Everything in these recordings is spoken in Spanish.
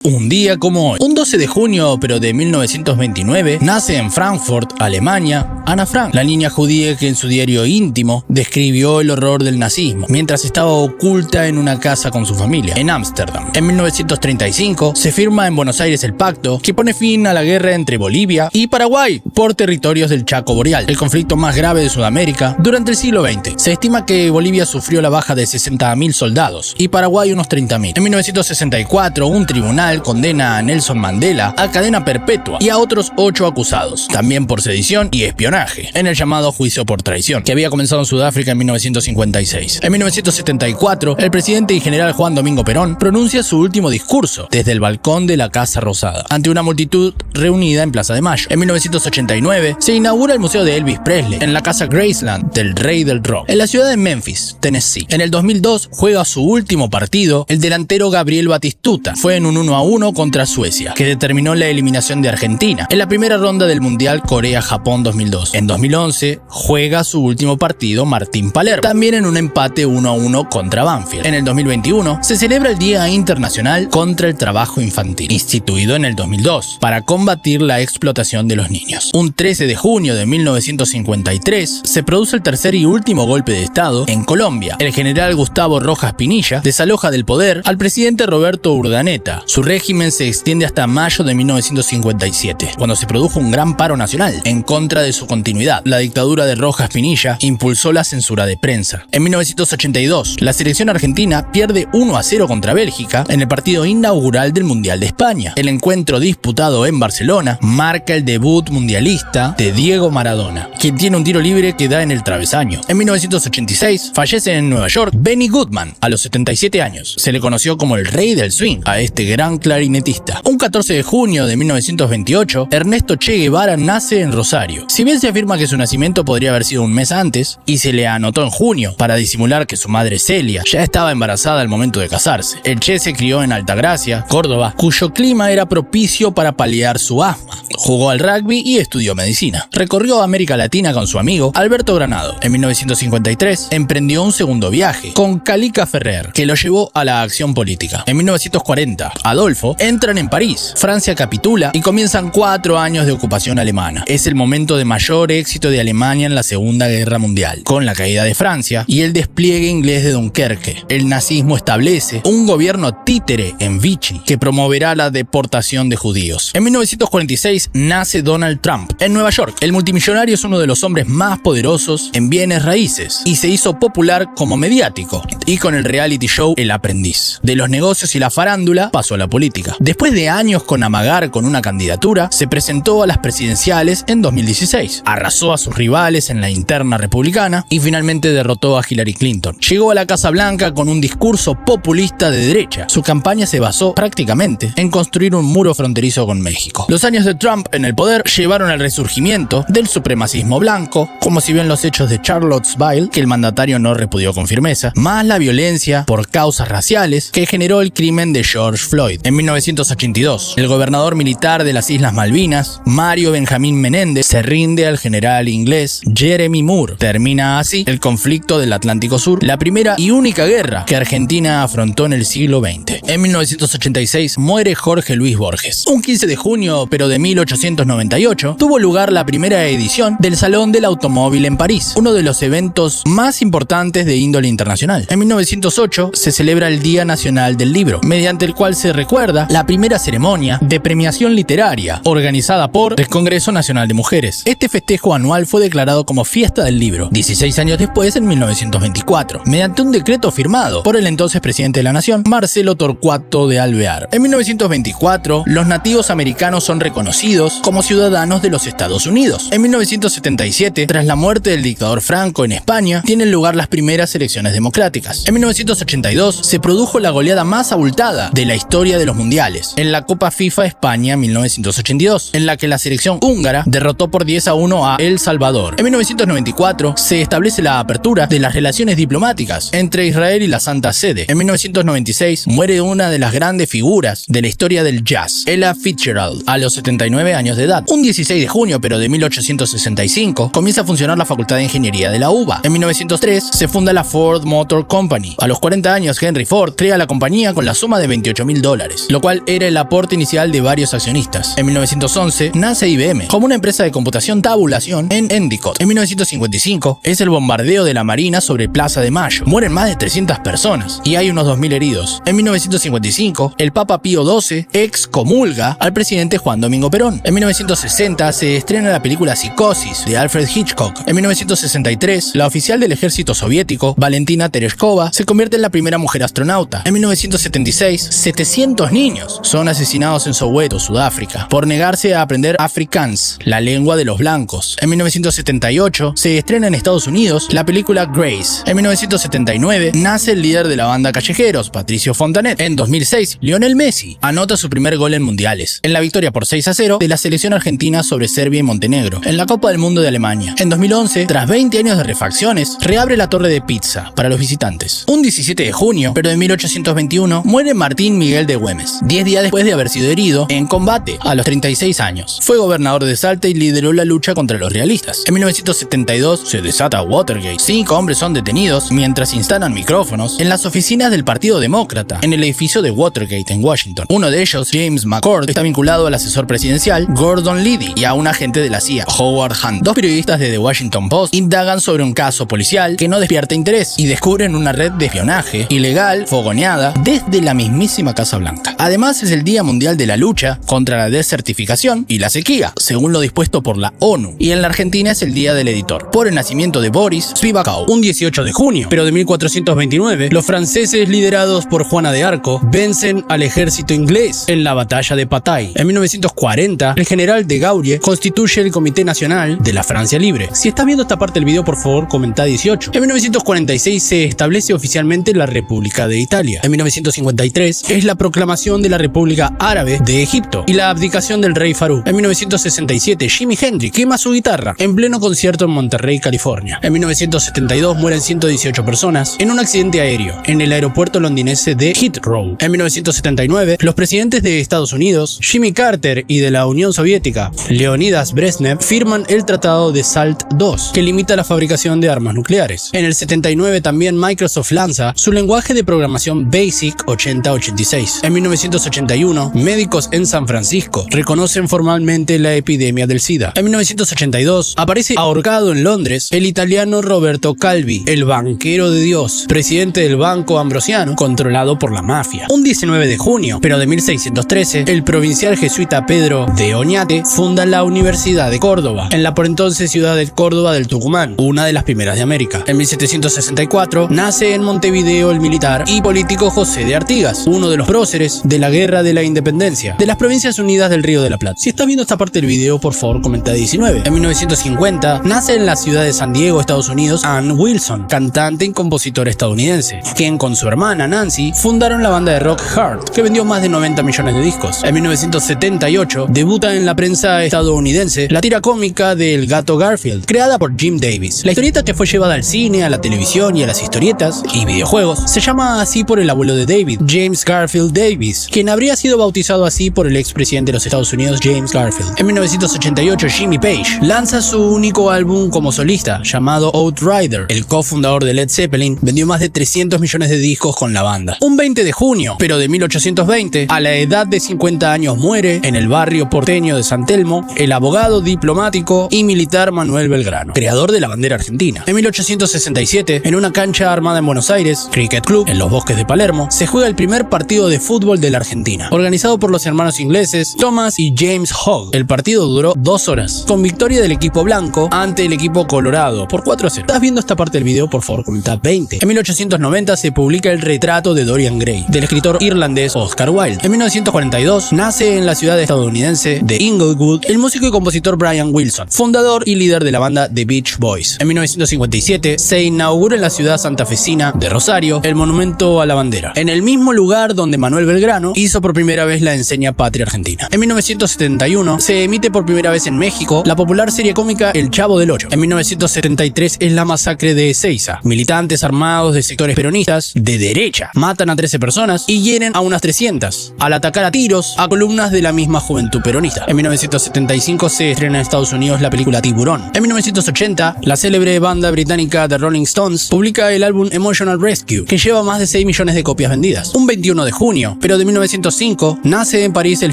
Un día como hoy, un 12 de junio pero de 1929, nace en Frankfurt, Alemania, Ana Frank, la niña judía que en su diario íntimo describió el horror del nazismo mientras estaba oculta en una casa con su familia, en Ámsterdam. En 1935 se firma en Buenos Aires el pacto que pone fin a la guerra entre Bolivia y Paraguay por territorios del Chaco Boreal, el conflicto más grave de Sudamérica durante el siglo XX. Se estima que Bolivia sufrió la baja de 60.000 soldados y Paraguay unos 30.000. En 1964 un tribunal condena a Nelson Mandela a cadena perpetua y a otros 8 acusados, también por sedición y espionaje, en el llamado juicio por traición, que había comenzado en Sudáfrica en 1956. En 1974, el presidente y general Juan Domingo Perón pronuncia su último discurso desde el balcón de la Casa Rosada, ante una multitud reunida en Plaza de Mayo. En 1989, se inaugura el Museo de Elvis Presley en la Casa Graceland del Rey del Rock, en la ciudad de Memphis, Tennessee. En el 2002, juega su último partido el delantero Gabriel Batistuta. Fue en un 1-1 contra Suecia, que determinó la eliminación de Argentina en la primera ronda del Mundial Corea-Japón 2002. En 2011 juega su último partido Martín Palermo, también en un empate 1-1 contra Banfield. En el 2021 se celebra el Día Internacional contra el Trabajo Infantil, instituido en el 2002 para combatir la explotación de los niños. Un 13 de junio de 1953 se produce el tercer y último golpe de Estado en Colombia. El general Gustavo Rojas Pinilla desaloja del poder al presidente Roberto Urdaneta. Su régimen se extiende hasta mayo de 1957, cuando se produjo un gran paro nacional en contra de su continuidad. La dictadura de Rojas Pinilla impulsó la censura de prensa. En 1982, la selección argentina pierde 1-0 contra Bélgica en el partido inaugural del Mundial de España. El encuentro disputado en Barcelona marca el debut mundialista de Diego Maradona, quien tiene un tiro libre que da en el travesaño. En 1986, fallece en Nueva York Benny Goodman a los 77 años. Se le conoció como el rey del swing a este gran clarinetista. Un 14 de junio de 1928, Ernesto Che Guevara nace en Rosario. Si bien se afirma que su nacimiento podría haber sido un mes antes, y se le anotó en junio para disimular que su madre Celia ya estaba embarazada al momento de casarse. El Che se crió en Altagracia, Córdoba, cuyo clima era propicio para paliar su asma. Jugó al rugby y estudió medicina. Recorrió América Latina con su amigo Alberto Granado. En 1953 emprendió un segundo viaje con Calica Ferrer, que lo llevó a la acción política. En 1940, Adolfo entran en París. Francia capitula y comienzan 4 años de ocupación alemana. Es el momento de mayor éxito de Alemania en la Segunda Guerra Mundial. Con la caída de Francia y el despliegue inglés de Dunkerque, el nazismo establece un gobierno títere en Vichy que promoverá la deportación de judíos. En 1946 nace Donald Trump en Nueva York. El multimillonario es uno de los hombres más poderosos en bienes raíces y se hizo popular como mediático y con el reality show El Aprendiz. De los negocios y la farándula pasó a la política. Después de años con amagar con una candidatura, se presentó a las presidenciales en 2016. Arrasó a sus rivales en la interna republicana y finalmente derrotó a Hillary Clinton. Llegó a la Casa Blanca con un discurso populista de derecha. Su campaña se basó prácticamente en construir un muro fronterizo con México. Los años de Trump en el poder llevaron al resurgimiento del supremacismo blanco, como si bien los hechos de Charlottesville, que el mandatario no repudió con firmeza, más la violencia por causas raciales que generó el crimen de George Floyd. En 1982, el gobernador militar de las Islas Malvinas, Mario Benjamín Menéndez, se rinde al general inglés Jeremy Moore. Termina así el conflicto del Atlántico Sur, la primera y única guerra que Argentina afrontó en el siglo XX. En 1986 muere Jorge Luis Borges. Un 15 de junio, pero de 1898, tuvo lugar la primera edición del Salón del Automóvil en París, uno de los eventos más importantes de índole internacional. En 1908 se celebra el Día Nacional del Libro, mediante el cual se recuerda la primera ceremonia de premiación literaria organizada por el Congreso Nacional de Mujeres. Este festejo anual fue declarado como Fiesta del Libro 16 años después, en 1924, mediante un decreto firmado por el entonces presidente de la Nación, Marcelo Torcuato de Alvear. En 1924, los nativos americanos son reconocidos como ciudadanos de los Estados Unidos. En 1977, tras la muerte del dictador Franco en España, tienen lugar las primeras elecciones democráticas. En 1982 se produjo la goleada más abultada de la historia de los mundiales, en la Copa FIFA España 1982, en la que la selección húngara derrotó por 10-1 a El Salvador. En 1994 se establece la apertura de las relaciones diplomáticas entre Israel y la Santa Sede. En 1996 muere una de las grandes figuras de la historia del jazz, Ella Fitzgerald, a los 79 años de edad. Un 16 de junio, pero de 1865, comienza a funcionar la Facultad de Ingeniería de la UBA. En 1903 se funda la Ford Motor Company. A los 40 años, Henry Ford crea la compañía con la suma de $28.000. $100, lo cual era el aporte inicial de varios accionistas. En 1911 nace IBM como una empresa de computación tabulación en Endicott. En 1955 es el bombardeo de la Marina sobre Plaza de Mayo. Mueren más de 300 personas y hay unos 2000 heridos. En 1955 el Papa Pío XII excomulga al presidente Juan Domingo Perón. En 1960 se estrena la película Psicosis de Alfred Hitchcock. En 1963 la oficial del ejército soviético Valentina Tereshkova se convierte en la primera mujer astronauta. En 1976 700 niños son asesinados en Soweto, Sudáfrica, por negarse a aprender Afrikaans, la lengua de los blancos. En 1978 se estrena en Estados Unidos la película Grace. En 1979 nace el líder de la banda Callejeros, Patricio Fontanet. En 2006, Lionel Messi anota su primer gol en mundiales, en la victoria por 6-0 de la selección argentina sobre Serbia y Montenegro, en la Copa del Mundo de Alemania. En 2011, tras 20 años de refacciones, reabre la Torre de Pizza para los visitantes. Un 17 de junio, pero de 1821, muere Martín Miguel de Güemes, 10 días después de haber sido herido en combate a los 36 años. Fue gobernador de Salta y lideró la lucha contra los realistas. En 1972 se desata Watergate. 5 hombres son detenidos mientras instalan micrófonos en las oficinas del Partido Demócrata en el edificio de Watergate en Washington. Uno de ellos, James McCord, está vinculado al asesor presidencial Gordon Liddy y a un agente de la CIA, Howard Hunt. 2 periodistas de The Washington Post indagan sobre un caso policial que no despierta interés y descubren una red de espionaje ilegal fogoneada desde la mismísima Casa Blanca. Además, es el Día Mundial de la Lucha contra la Desertificación y la sequía, según lo dispuesto por la ONU. Y en la Argentina es el Día del Editor, por el nacimiento de Boris Spivakov. Un 18 de junio, pero de 1429, los franceses liderados por Juana de Arco vencen al ejército inglés en la batalla de Patay. En 1940, el general de Gaulle constituye el Comité Nacional de la Francia Libre. Si estás viendo esta parte del video, por favor, comenta 18. En 1946 se establece oficialmente la República de Italia. En 1953 es la proclamación de la República Árabe de Egipto y la abdicación del rey Farouk. En 1967, Jimi Hendrix quema su guitarra en pleno concierto en Monterrey, California. En 1972 mueren 118 personas en un accidente aéreo en el aeropuerto londinense de Heathrow. En 1979, los presidentes de Estados Unidos, Jimmy Carter, y de la Unión Soviética, Leonidas Brezhnev, firman el Tratado de SALT II, que limita la fabricación de armas nucleares. En el 79 también Microsoft lanza su lenguaje de programación BASIC 8086. En 1981, médicos en San Francisco reconocen formalmente la epidemia del SIDA. En 1982 aparece ahorcado en Londres el italiano Roberto Calvi, el banquero de Dios, presidente del Banco Ambrosiano, controlado por la mafia. Un 19 de junio, pero de 1613, el provincial jesuita Pedro de Oñate funda la Universidad de Córdoba, en la por entonces ciudad de Córdoba del Tucumán, una de las primeras de América. En 1764 nace en Montevideo el militar y político José de Artigas, uno de los próceres de la Guerra de la Independencia de las Provincias Unidas del Río de la Plata. Si estás viendo esta parte del video, por favor comenta 19. En 1950 nace en la ciudad de San Diego, Estados Unidos, Ann Wilson, cantante y compositora estadounidense, quien con su hermana Nancy fundaron la banda de rock Heart, que vendió más de 90 millones de discos. En 1978 debuta en la prensa estadounidense la tira cómica del gato Garfield, creada por Jim Davis. La historieta, que fue llevada al cine, a la televisión y a las historietas y videojuegos, se llama así por el abuelo de David, James Garfield Davis, quien habría sido bautizado así por el expresidente de los Estados Unidos, James Garfield. En 1988, Jimmy Page lanza su único álbum como solista, llamado Outrider. El cofundador de Led Zeppelin vendió más de 300 millones de discos con la banda. Un 20 de junio, pero de 1820, a la edad de 50 años muere en el barrio porteño de San Telmo el abogado, diplomático y militar Manuel Belgrano, creador de la bandera argentina. En 1867, en una cancha armada en Buenos Aires, Cricket Club, en los bosques de Palermo, se juega el primer partido de fútbol de la Argentina, organizado por los hermanos ingleses Thomas y James Hogg. El partido duró 2 horas, con victoria del equipo blanco ante el equipo colorado por 4-0. ¿Estás viendo esta parte del video? Por favor, comenta 20. En 1890 se publica el retrato de Dorian Gray, del escritor irlandés Oscar Wilde. En 1942 nace en la ciudad estadounidense de Inglewood el músico y compositor Brian Wilson, fundador y líder de la banda The Beach Boys. En 1957 se inaugura en la ciudad santafesina de Rosario el monumento a la bandera, en el mismo lugar donde Manuel Belgrano hizo por primera vez la enseña patria argentina. En 1971 se emite por primera vez en México la popular serie cómica El Chavo del Ocho. En 1973 es la masacre de Ezeiza. Militantes armados de sectores peronistas de derecha matan a 13 personas y hieren a unas 300 al atacar a tiros a columnas de la misma juventud peronista. En 1975 se estrena en Estados Unidos la película Tiburón. En 1980 la célebre banda británica The Rolling Stones publica el álbum Emotional Rescue, que lleva más de 6 millones de copias vendidas. Un 21 de junio, pero de 1905 nace en París el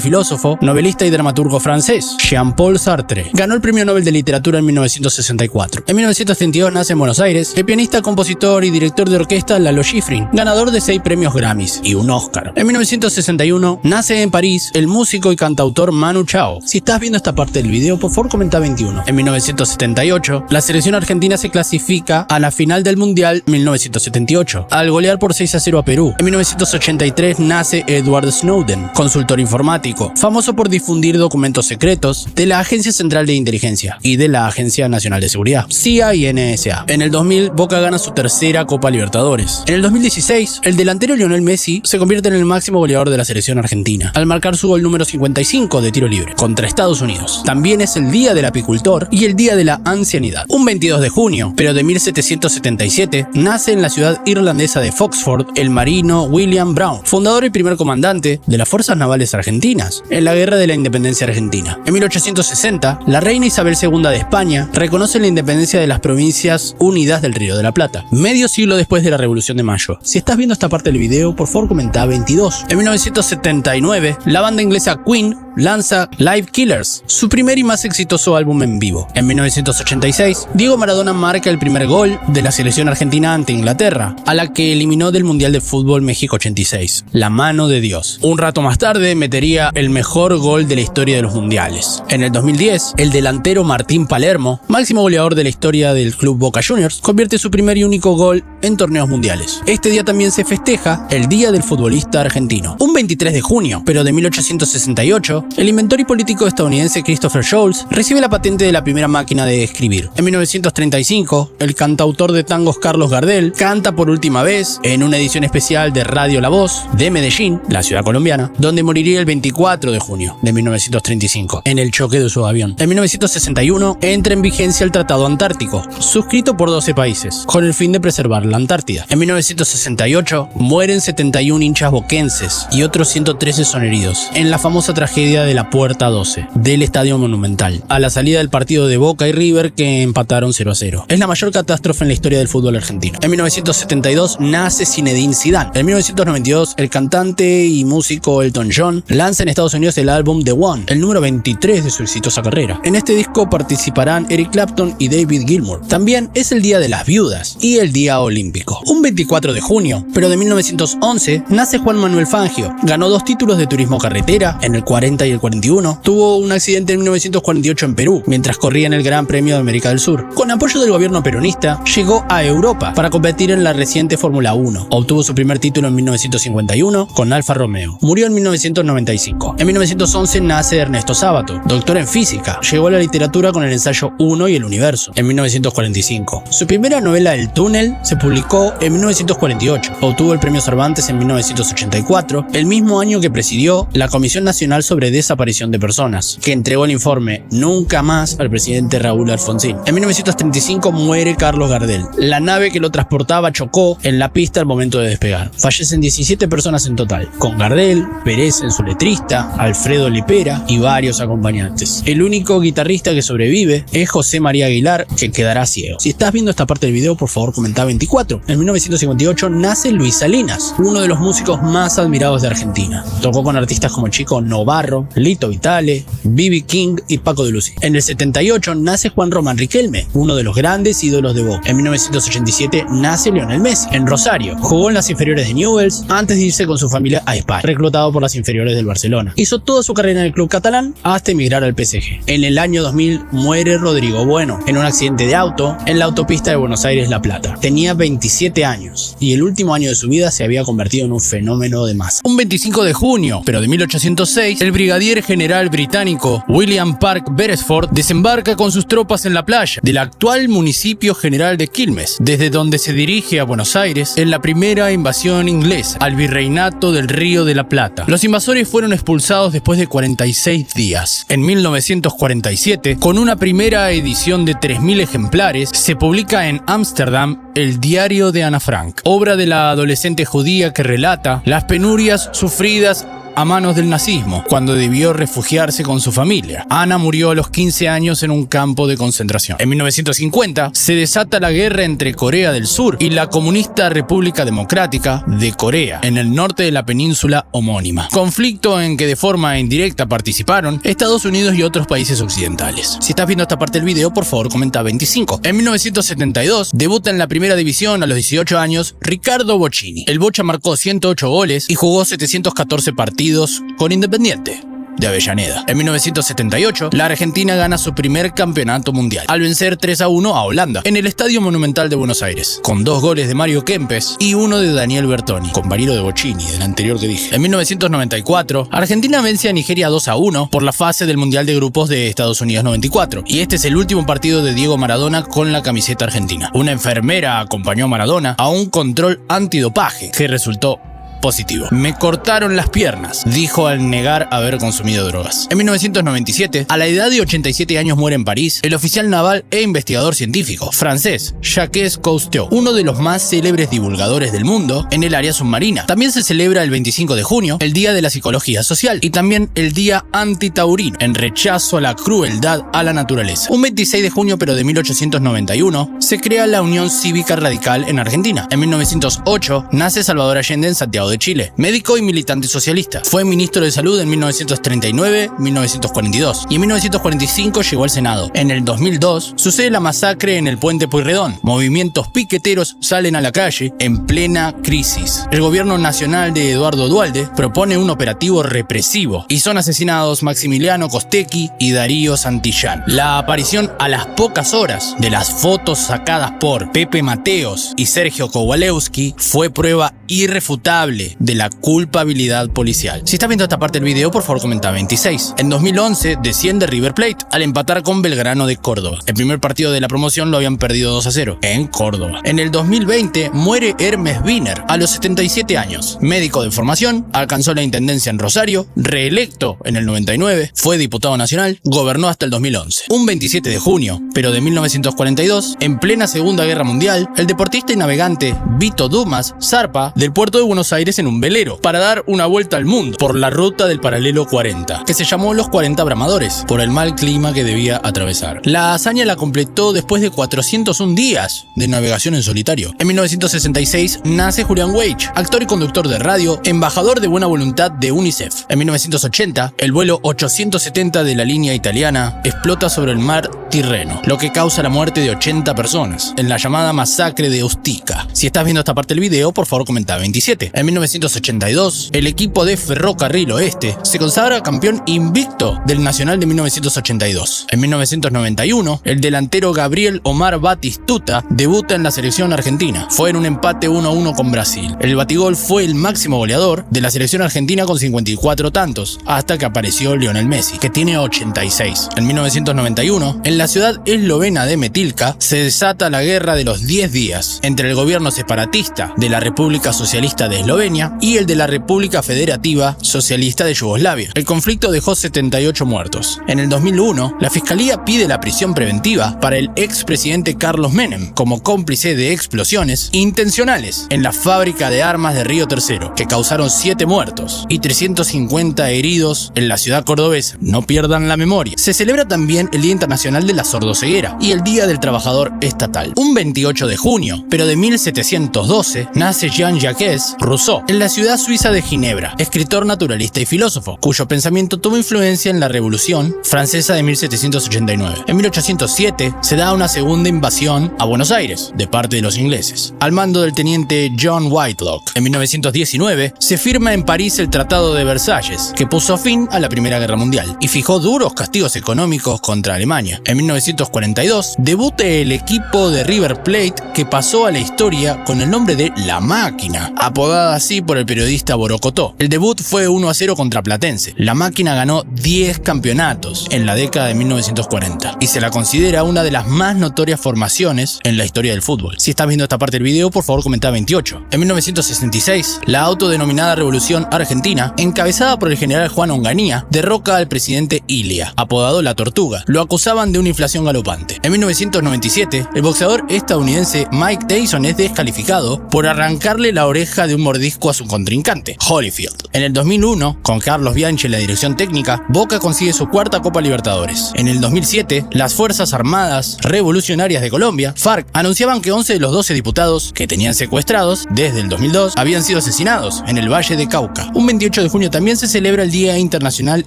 filósofo, novelista y dramaturgo francés Jean-Paul Sartre. Ganó el Premio Nobel de Literatura en 1964. En 1932 nace en Buenos Aires el pianista, compositor y director de orquesta Lalo Schifrin, ganador de 6 premios Grammys y un Oscar. En 1961 nace en París el músico y cantautor Manu Chao. Si estás viendo esta parte del video, por favor comenta 21. En 1978, la selección argentina se clasifica a la final del Mundial 1978, al golear por 6-0 a Perú. En 1983 nace Edward Snowden, consultor informático, famoso por difundir documentos secretos de la Agencia Central de Inteligencia y de la Agencia Nacional de Seguridad, CIA y NSA. En el 2000, Boca gana su tercera Copa Libertadores. En el 2016, el delantero Lionel Messi se convierte en el máximo goleador de la selección argentina, al marcar su gol número 55 de tiro libre contra Estados Unidos. También es el Día del Apicultor y el Día de la Ancianidad. Un 22 de junio, pero de 1777, nace en la ciudad irlandesa de Foxford el marino William Brown, fundador y primer comandante de las Fuerzas Navales Argentinas en la Guerra de la Independencia Argentina. En 1860, la reina Isabel II de España reconoce la independencia de las Provincias Unidas del Río de la Plata, medio siglo después de la Revolución de Mayo. Si estás viendo esta parte del video, por favor comenta 22. En 1979, la banda inglesa Queen lanza Live Killers, su primer y más exitoso álbum en vivo. En 1986, Diego Maradona marca el primer gol de la selección argentina ante Inglaterra, a la que eliminó del Mundial de Fútbol México 86. La mano de Dios. Un rato más tarde metería el mejor gol de la historia de los mundiales. En el 2010, el delantero Martín Palermo, máximo goleador de la historia del club Boca Juniors, convierte su primer y único gol en torneos mundiales. Este día también se festeja el Día del Futbolista Argentino. Un 23 de junio, pero de 1868, el inventor y político estadounidense Christopher Sholes recibe la patente de la primera máquina de escribir. En 1935, el cantautor de tangos Carlos Gardel canta por última vez en una edición especial de Radio La Voz de Medellín, la ciudad colombiana, donde moriría el 24 de junio de 1935 en el choque de su avión. En 1961 entra en vigencia el Tratado Antártico, suscrito por 12 países, con el fin de preservar la Antártida. En 1968 mueren 71 hinchas boquenses y otros 113 son heridos en la famosa tragedia de la Puerta 12 del Estadio Monumental, a la salida del partido de Boca y River, que empataron 0-0. Es la mayor catástrofe en la historia del fútbol argentino. En 1972 nace Zinedine Zidane. En 1992 el cantante y músico Elton John lanza en Estados Unidos el álbum The One, el número 23 de su exitosa carrera. En este disco participarán Eric Clapton y David Gilmour. También es el Día de las Viudas y el Día Olímpico. Un 24 de junio, pero de 1911, nace Juan Manuel Fangio. Ganó 2 títulos de turismo carretera en el 40 y el 41. Tuvo un accidente en 1948 en Perú, mientras corría en el Gran Premio de América del Sur. Con apoyo del gobierno peronista, llegó a Europa para competir en la reciente Fórmula 1. Obtuvo su primer título en 1951 con Alfa Romeo. Murió en 1995. En 1911 nace Ernesto Sábato, doctor en física. Llegó a la literatura con el ensayo Uno y el Universo en 1945. Su primera novela El Túnel se publicó en 1948. Obtuvo el premio Cervantes en 1984, el mismo año que presidió la Comisión Nacional sobre Desaparición de Personas, que entregó el informe Nunca Más al presidente Raúl Alfonsín. En 1935 muere Carlos Gardel. La nave que lo transportaba chocó en la pista al momento de despegar. Fallecen 17 personas en total, con Gardel, perecen su letrista, Alfredo Lipera y varios acompañantes. El único guitarrista que sobrevive es José María Aguilar, que quedará ciego. Si estás viendo esta parte del video, por favor comenta 24. En 1958 nace Luis Salinas, uno de los músicos más admirados de Argentina. Tocó con artistas como Chico Novarro, Lito Vitale, B.B. King y Paco de Lucía. En el 78 nace Juan Román Riquelme, uno de los grandes ídolos de Boca. En 1987 nace Lionel Messi, en Rosario. Jugó en las inferiores de Newell's antes de irse con su familia a España, reclutado por las inferiores del Barcelona. Hizo toda su carrera en el club catalán hasta emigrar al PSG. En el año 2000 muere Rodrigo Bueno en un accidente de auto en la autopista de Buenos Aires-La Plata. Tenía 27 años y el último año de su vida se había convertido en un fenómeno de masa. Un 25 de junio, pero de 1806, el brigadier general británico William Park Beresford desembarca con sus tropas en la playa del actual municipio general de Quilmes, desde donde se dirige a Buenos Aires en la primera invasión inglesa al virreinato del Río de la Plata. Los invasores fueron expulsados después de 46 días. En 1947, con una primera edición de 3.000 ejemplares, se publica en Ámsterdam El Diario de Ana Frank, obra de la adolescente judía que relata las penurias sufridas a manos del nazismo, cuando debió refugiarse con su familia. Ana murió a los 15 años en un campo de concentración. En 1950 se desata la guerra entre Corea del Sur y la comunista República Democrática de Corea, en el norte de la península homónima. Conflicto en que de forma indirecta participaron Estados Unidos y otros países occidentales. Si estás viendo esta parte del video, por favor comenta 25. En 1972 debuta en la primera división a los 18 años Ricardo Bochini. El Bocha marcó 108 goles y jugó 714 partidos con Independiente de Avellaneda. En 1978, la Argentina gana su primer campeonato mundial, al vencer 3-1 a Holanda, en el Estadio Monumental de Buenos Aires, con 2 goles de Mario Kempes y 1 de Daniel Bertoni, compañero de Bochini, del anterior que dije. En 1994, Argentina vence a Nigeria 2-1 por la fase del Mundial de Grupos de Estados Unidos 94, y este es el último partido de Diego Maradona con la camiseta argentina. Una enfermera acompañó a Maradona a un control antidopaje, que resultó positivo. Me cortaron las piernas, dijo al negar haber consumido drogas. En 1997, a la edad de 87 años muere en París el oficial naval e investigador científico francés Jacques Cousteau, uno de los más célebres divulgadores del mundo en el área submarina. También se celebra el 25 de junio, el Día de la Psicología Social, y también el Día Antitaurino, en rechazo a la crueldad a la naturaleza. Un 26 de junio, pero de 1891, se crea la Unión Cívica Radical en Argentina. En 1908, nace Salvador Allende en Santiago de Chile, médico y militante socialista. Fue ministro de Salud en 1939-1942 y en 1945 llegó al Senado. En el 2002 sucede la masacre en el Puente Pueyrredón. Movimientos piqueteros salen a la calle en plena crisis. El gobierno nacional de Eduardo Duhalde propone un operativo represivo y son asesinados Maximiliano Costecchi y Darío Santillán. La aparición a las pocas horas de las fotos sacadas por Pepe Mateos y Sergio Kowalewski fue prueba irrefutable de la culpabilidad policial. Si estás viendo esta parte del video, por favor comenta 26. En 2011 desciende River Plate al empatar con Belgrano de Córdoba. El primer partido de la promoción lo habían perdido 2-0 en Córdoba. En el 2020 muere Hermes Wiener a los 77 años. Médico de formación, alcanzó la intendencia en Rosario, reelecto en el 99, fue diputado nacional, gobernó hasta el 2011. Un 27 de junio, pero de 1942, en plena Segunda Guerra Mundial, el deportista y navegante Vito Dumas zarpa del puerto de Buenos Aires en un velero para dar una vuelta al mundo por la ruta del paralelo 40, que se llamó los 40 Bramadores, por el mal clima que debía atravesar. La hazaña la completó después de 401 días de navegación en solitario. En 1966 nace Julian Weich, actor y conductor de radio, embajador de buena voluntad de UNICEF. En 1980, el vuelo 870 de la línea italiana explota sobre el mar Tirreno, lo que causa la muerte de 80 personas en la llamada masacre de Ustica. Si estás viendo esta parte del video, por favor comenta 27. En 1982, el equipo de Ferrocarril Oeste se consagra campeón invicto del Nacional de 1982. En 1991, el delantero Gabriel Omar Batistuta debuta en la selección argentina. Fue en un empate 1-1 con Brasil. El batigol fue el máximo goleador de la selección argentina con 54 tantos, hasta que apareció Lionel Messi, que tiene 86. En 1991, en la ciudad eslovena de Metilka, se desata la guerra de los 10 días entre el gobierno separatista de la República Socialista de Eslovenia y el de la República Federativa Socialista de Yugoslavia. El conflicto dejó 78 muertos. En el 2001, la Fiscalía pide la prisión preventiva para el expresidente Carlos Menem como cómplice de explosiones intencionales en la fábrica de armas de Río Tercero, que causaron 7 muertos y 350 heridos en la ciudad cordobesa. No pierdan la memoria. Se celebra también el Día Internacional de la Sordoceguera y el Día del Trabajador Estatal. Un 28 de junio, pero de 1712, nace Jean-Jacques Rousseau en la ciudad suiza de Ginebra, escritor, naturalista y filósofo, cuyo pensamiento tuvo influencia en la Revolución Francesa de 1789. En 1807 se da una segunda invasión a Buenos Aires de parte de los ingleses, al mando del teniente John Whitelock. En 1919 se firma en París el Tratado de Versalles, que puso fin a la Primera Guerra Mundial y fijó duros castigos económicos contra Alemania. En 1942 debuta el equipo de River Plate, que pasó a la historia con el nombre de La Máquina, apodada así por el periodista Borocotó. El debut fue 1-0 contra Platense. La Máquina ganó 10 campeonatos en la década de 1940 y se la considera una de las más notorias formaciones en la historia del fútbol. Si estás viendo esta parte del video, por favor comenta 28. En 1966, la autodenominada Revolución Argentina, encabezada por el general Juan Onganía, derroca al presidente Ilia, apodado La Tortuga. Lo acusaban de un una inflación galopante. En 1997, el boxeador estadounidense Mike Tyson es descalificado por arrancarle la oreja de un mordisco a su contrincante, Holyfield. En el 2001, con Carlos Bianchi en la dirección técnica, Boca consigue su cuarta Copa Libertadores. En el 2007, las Fuerzas Armadas Revolucionarias de Colombia, FARC, anunciaban que 11 de los 12 diputados que tenían secuestrados desde el 2002 habían sido asesinados en el Valle de Cauca. Un 28 de junio también se celebra el Día Internacional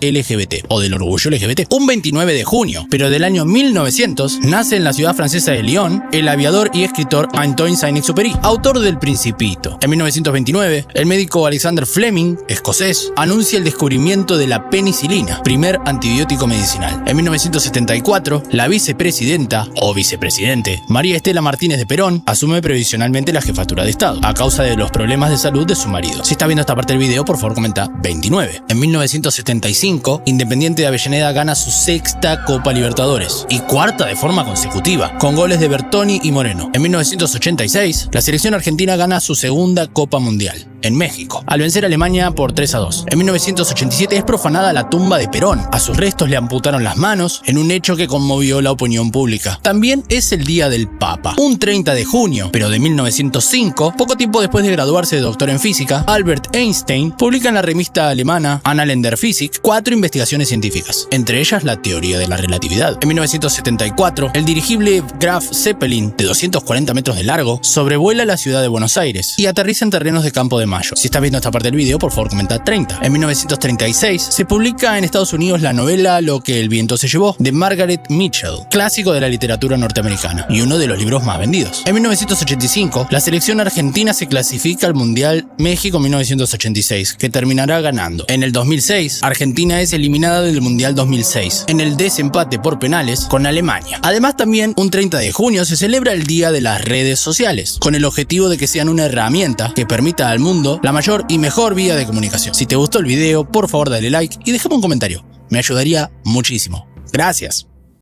LGBT, o del Orgullo LGBT. Un 29 de junio, pero del año 1900, nace en la ciudad francesa de Lyon el aviador y escritor Antoine Saint-Exupéry, autor del Principito. En 1929, el médico Alexander Fleming, escocés, anuncia el descubrimiento de la penicilina, primer antibiótico medicinal. En 1974, la vicepresidenta, o vicepresidente, María Estela Martínez de Perón, asume previsionalmente la jefatura de Estado, a causa de los problemas de salud de su marido. Si está viendo esta parte del video, por favor comenta 29. En 1975, Independiente de Avellaneda gana su sexta Copa Libertadores, y cuarta de forma consecutiva, con goles de Bertoni y Moreno. En 1986, la selección argentina gana su segunda Copa Mundial, en México, al vencer a Alemania por 3-2. En 1987 es profanada la tumba de Perón. A sus restos le amputaron las manos, en un hecho que conmovió la opinión pública. También es el Día del Papa. Un 30 de junio, pero de 1905, poco tiempo después de graduarse de doctor en física, Albert Einstein publica en la revista alemana Annalen der Physik 4 investigaciones científicas, entre ellas la teoría de la relatividad. En 1974, el dirigible Graf Zeppelin, de 240 metros de largo, sobrevuela la ciudad de Buenos Aires y aterriza en terrenos de Campo de Mayo. Si estás viendo esta parte del video, por favor comenta 30. En 1936 se publica en Estados Unidos la novela Lo que el viento se llevó, de Margaret Mitchell, clásico de la literatura norteamericana y uno de los libros más vendidos. En 1985, la selección argentina se clasifica al Mundial México 1986, que terminará ganando. En el 2006, Argentina es eliminada del Mundial 2006, en el desempate por penales con Alemania. Además, también un 30 de junio se celebra el Día de las Redes Sociales, con el objetivo de que sean una herramienta que permita al mundo la mayor y mejor vía de comunicación. Si te gustó el video, por favor dale like y déjame un comentario. Me ayudaría muchísimo. Gracias.